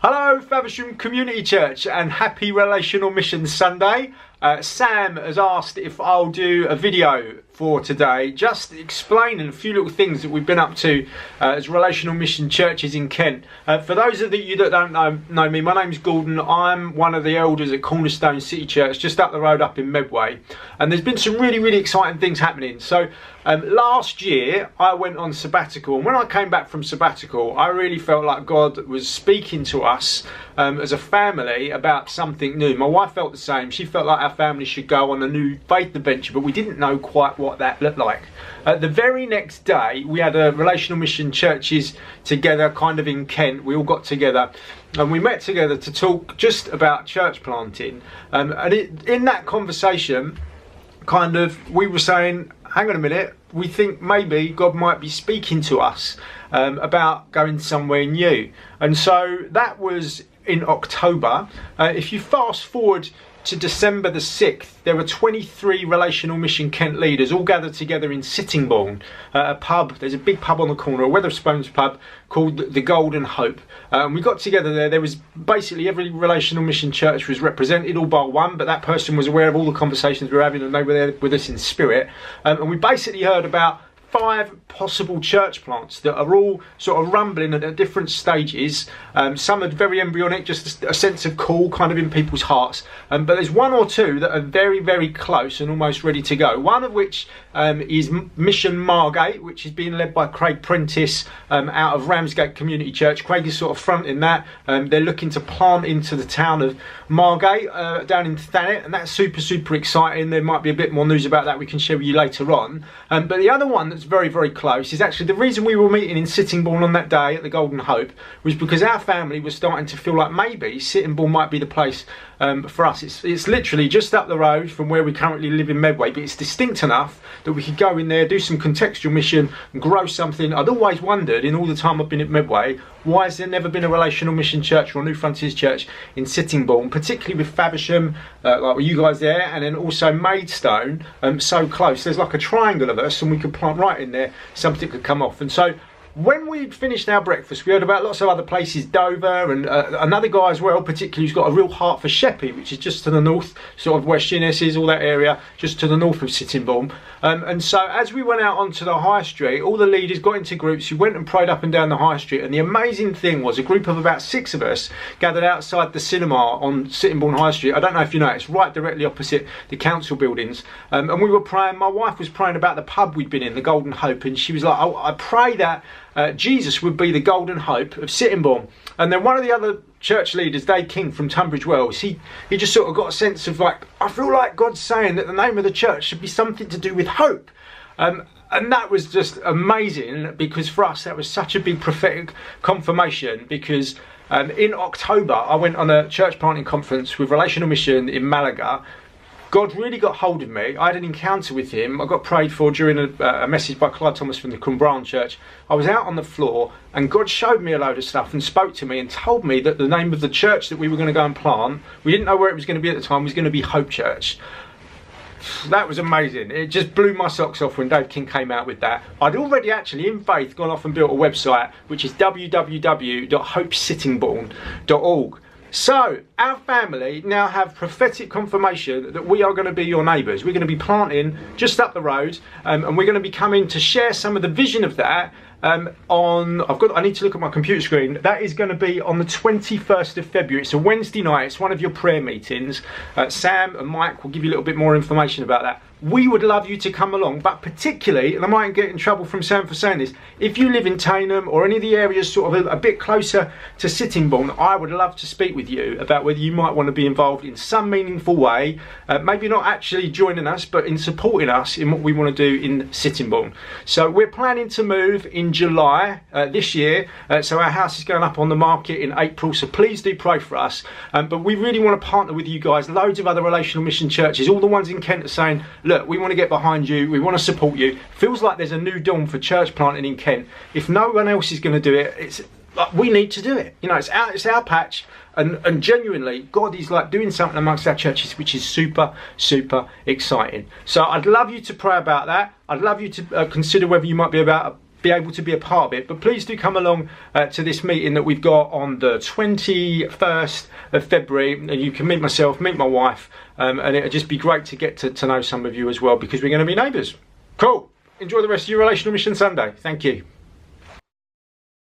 Hello Faversham Community Church and happy Relational Mission Sunday. Sam has asked if I'll do a video for today just explaining a few little things that we've been up to as Relational Mission churches in Kent. For those of you that don't know me, my name's Gordon. I'm one of the elders at Cornerstone City Church just up the road up in Medway, and there's been some really exciting things happening. So last year I went on sabbatical, and when I came back from sabbatical I really felt like God was speaking to us as a family about something new. My wife felt the same. She felt like our family should go on a new faith adventure, but we didn't know quite what that looked like. The very next day we had a Relational Mission churches together kind of in Kent. We all got together and we met together to talk just about church planting, and in that conversation kind of we were saying, hang on a minute, we think maybe God might be speaking to us about going somewhere new. And so that was in October. If you fast forward to December the 6th, there were 23 Relational Mission Kent leaders all gathered together in Sittingbourne, a pub. There's a big pub on the corner, a Wetherspoons pub called the Golden Hope. We got together there. There was basically every Relational Mission church was represented, all bar one, but that person was aware of all the conversations we were having and they were there with us in spirit. And we basically heard about 5 possible church plants that are all sort of rumbling at different stages. Some are very embryonic, just a sense of call kind of in people's hearts, but there's 1 or 2 that are very close and almost ready to go. One of which is Mission Margate, which is being led by Craig Prentice out of Ramsgate Community Church. Craig is sort of fronting that. They're looking to plant into the town of Margate down in Thanet, and that's super exciting. There might be a bit more news about that we can share with you later on. But the other one that's very close is actually the reason we were meeting in Sittingbourne on that day at the Golden Hope was because our family was starting to feel like maybe Sittingbourne might be the place for us. It's literally just up the road from where we currently live in Medway, but it's distinct enough that we could go in there, do some contextual mission and grow something. I'd always wondered in all the time I've been at Medway, why has there never been a Relational Mission church or a New Frontiers church in Sittingbourne, particularly with Faversham, like you guys there, and then also Maidstone, so close. There's like a triangle of us and we could plant right in there, something could come off. And so when we'd finished our breakfast, we heard about lots of other places, Dover, and another guy as well, particularly who's got a real heart for Sheppey, which is just to the north, sort of where Shinnes is, all that area, just to the north of Sittingbourne. And so as we went out onto the high street, all the leaders got into groups who went and prayed up and down the high street. And the amazing thing was a group of about 6 of us gathered outside the cinema on Sittingbourne High Street. I don't know if you know, it's right directly opposite the council buildings. And we were praying. My wife was praying about the pub we'd been in, the Golden Hope, and she was like, I pray that Jesus would be the Golden Hope of Sittingbourne. And then one of the other church leaders, Dave King from Tunbridge Wells, he just sort of got a sense of like, I feel like God's saying that the name of the church should be something to do with hope. And that was just amazing, because for us that was such a big prophetic confirmation, because in October I went on a church planting conference with Relational Mission in Malaga. God really got hold of me. I had an encounter with him. I got prayed for during a message by Clyde Thomas from the Cwmbran Church. I was out on the floor and God showed me a load of stuff and spoke to me and told me that the name of the church that we were going to go and plant, we didn't know where it was going to be at the time, was going to be Hope Church. That was amazing. It just blew my socks off when Dave King came out with that. I'd already actually in faith gone off and built a website, which is www.hopesittingbourne.org. So our family now have prophetic confirmation that we are going to be your neighbours. We're going to be planting just up the road, and we're going to be coming to share some of the vision of that I need to look at my computer screen. That is going to be on the 21st of February. It's a Wednesday night. It's one of your prayer meetings. Sam and Mike will give you a little bit more information about that. We would love you to come along, but particularly, and I might get in trouble from Sam for saying this, if you live in Tainham or any of the areas sort of a bit closer to Sittingbourne, I would love to speak with you about whether you might want to be involved in some meaningful way, maybe not actually joining us, but in supporting us in what we want to do in Sittingbourne. So we're planning to move in July this year, so our house is going up on the market in April, so please do pray for us. But we really want to partner with you guys. Loads of other Relational Mission churches, all the ones in Kent, are saying, look, we want to get behind you, we want to support you. Feels like there's a new dawn for church planting in Kent. If no one else is going to do it, it's like we need to do it. You know, it's our patch, and genuinely God is like doing something amongst our churches which is super exciting. So I'd love you to pray about that. I'd love you to consider whether you might be be able to be a part of it. But please do come along to this meeting that we've got on the 21st of February, and you can meet myself, meet my wife, and it'll just be great to get to know some of you as well, because we're going to be neighbours. Cool. Enjoy the rest of your Relational Mission Sunday. Thank you.